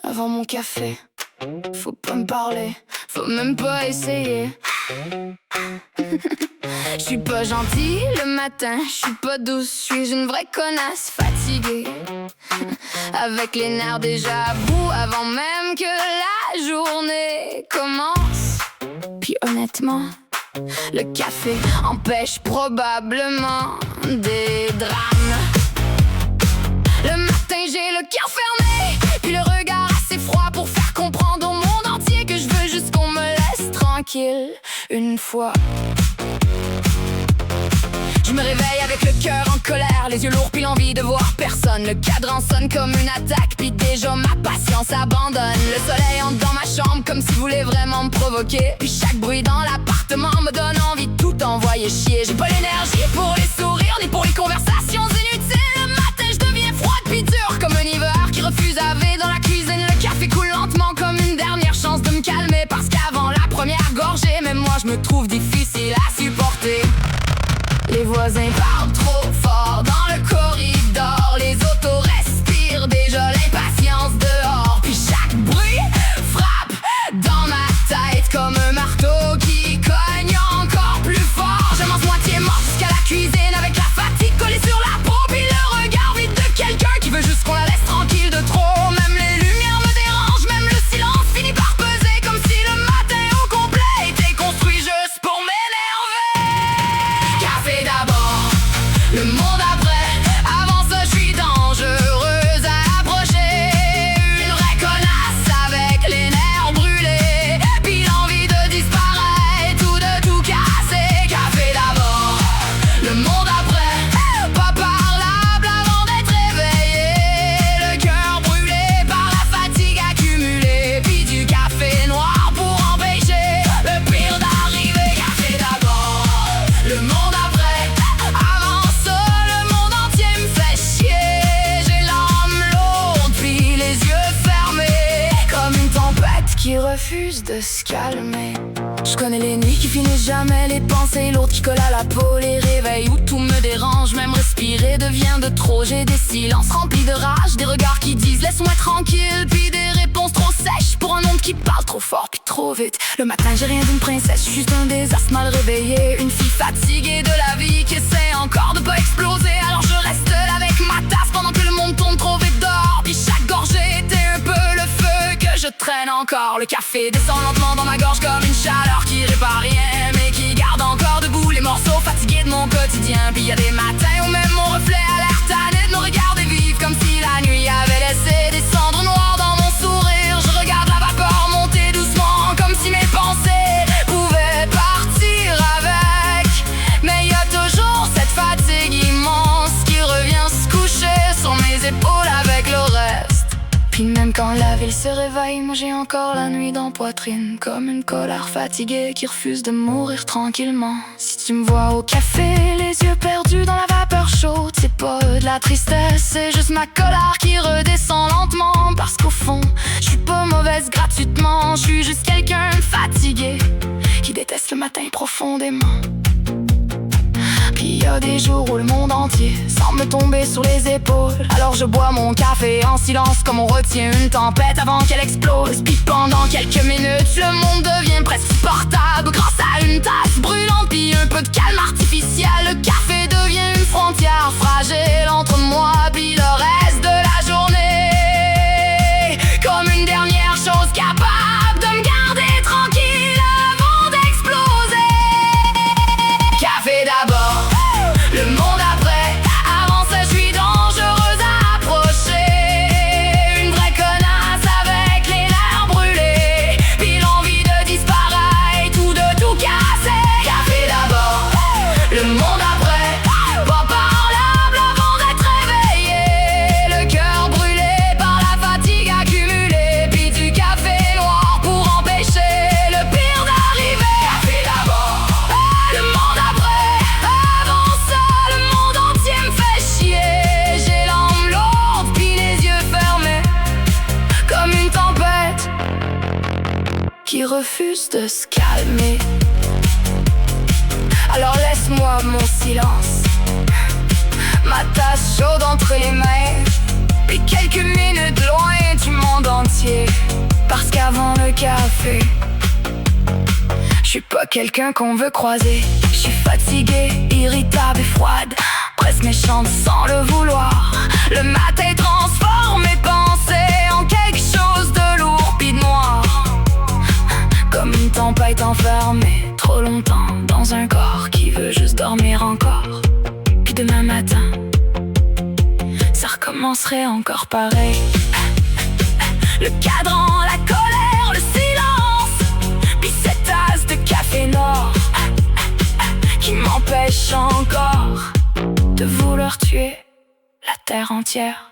avant mon café. Faut pas me parler, faut même pas essayer. J'suis pas gentille le matin, j'suis pas douce, j'suis une vraie connasse fatiguée. Avec les nerfs déjà à bout avant même que la journée commence. Puis honnêtement, le café empêche probablement des drames. Le matin j'ai le cœur fermé, puis le regard assez froid pour faire comprendre au monde entier que je veux juste qu'on me laisse tranquille une fois. Je me réveille avec le cœur en colère, les yeux lourds puis l'envie de voir personne. Le cadran sonne comme une attaque, puis déjà ma patience abandonne. Le soleil entre dans ma chambre comme s'il voulait vraiment me provoquer. Puis chaque bruit dans l'appartement me donne envie de tout envoyer chier. J'ai pas l'énergie pour les sourires ni pour les conversations inutiles. Le matin je deviens froide puis dure comme un hiver qui refuse à laver dans la cuisine. Le café coule lentement comme une dernière chance de me calmer, parce qu'avant la première gorgée, même moi je me trouve difficile à supporter. Les voisins parlent trop fort dans le corridor, les autos respirent déjà l'impatience dehors. Puis chaque bruit frappe dans ma tête comme un marteau qui cogne encore plus fort. Je mange moitié mort jusqu'à la cuisine avec la fatigue collée sur la peau, puis le regard vide de quelqu'un qui veut juste qu'on la laisse tranquille de trop. Même les lumières me dérangent, même le silence finit par peser, comme si le matin au complet était construit juste pour m'énerver. Café d'abord, le monde après, avant ça je suis dangereuse à approcher. Une vraie connasse avec les nerfs brûlés, puis l'envie de disparaître ou de tout casser. Café d'abord, le monde après, pas parlable avant d'être réveillé. Le cœur brûlé par la fatigue accumulée, puis du café noir pour empêcher le pire d'arriver. Café d'abord, le monde après, avant ça le monde entier me fait chier. J'ai l'âme lourde puis les yeux fermés, comme une tempête qui refuse de se calmer. Je connais les nuits qui finissent jamais, les pensées lourdes qui collent à la peau, les réveils où tout me dérange, même respirer devient de trop. J'ai des silences remplis de rage, des regards qui disent laisse-moi tranquille, puis des réponses trop sèches pour un monde qui parle trop fort puis trop vite. Le matin j'ai rien d'une princesse, je suis juste un désastre mal réveillé, une fille fatiguée de la vie qui essaie encore de pas exploser. Alors je reste là avec ma tasse pendant que le monde tourne trop vite dehors, puis chaque gorgée était un peu le feu que je traîne encore. Le café descend lentement dans ma gorge comme une chaleur qui répare rien, mais qui garde encore debout les morceaux fatigués de mon quotidien. Puis y a des matins où même mon reflet a l'air tanné de me regarder vivre, comme si la nuit avait laissé des cendres noires dans mon sourire. Je regarde la vapeur monter doucement, comme si mes pensées pouvaient partir avec. Mais y a toujours cette fatigue immense qui revient se coucher sur mes épaules avec le reste. Puis même quand la ville se réveille, moi j'ai encore la nuit dans poitrine, comme une colère fatiguée qui refuse de mourir tranquillement. Si tu me vois au café, les yeux perdus dans la vapeur chaude, c'est pas de la tristesse, c'est juste ma colère qui redescend lentement. Parce qu'au fond, je suis pas mauvaise gratuitement, je suis juste quelqu'un de fatigué qui déteste le matin profondément. Puis y a des jours où le monde entier semble me tomber sur les épaules. Alors je bois mon café en silence comme on retient une tempête avant qu'elle explose. Puis pendant quelques minutes, le monde devient presque supportable grâce à une tasse brûlante puis un peu de calme artificiel. Le café devient une frontière fragile entre moi puis le reste de la journée, comme une dernière chose capable de me garder tranquille avant d'exploser. Café d'abord, le monde après, avant ça je suis dangereuse à approcher. Une vraie connasse avec les nerfs brûlés, puis l'envie de disparaître ou de tout casser. Café d'abord, le monde après, pas parlable avant d'être réveillé. Le cœur brûlé par la fatigue accumulée, puis du café noir pour empêcher le pire d'arriver. Café d'abord, le monde après, avant ça le monde entier me fait chier. J'ai l'âme lourde puis les yeux fermés, comme une tempête qui refuse de se calmer. Alors laisse-moi mon silence, ma tasse chaude entre les mains, puis quelques minutes loin du monde entier. café. Je suis pas quelqu'un qu'on veut croiser. Je suis fatiguée, irritable et froide, presque méchante sans le vouloir. Le matin transforme mes pensées en quelque chose de lourd pis de noir, comme une tempête enfermée trop longtemps dans un corps qui veut juste dormir encore. Puis demain matin, ça recommencerait encore pareil. Le cadran, la colère, le silence, puis cette tasse de café noir qui m'empêche encore de vouloir tuer la terre entière.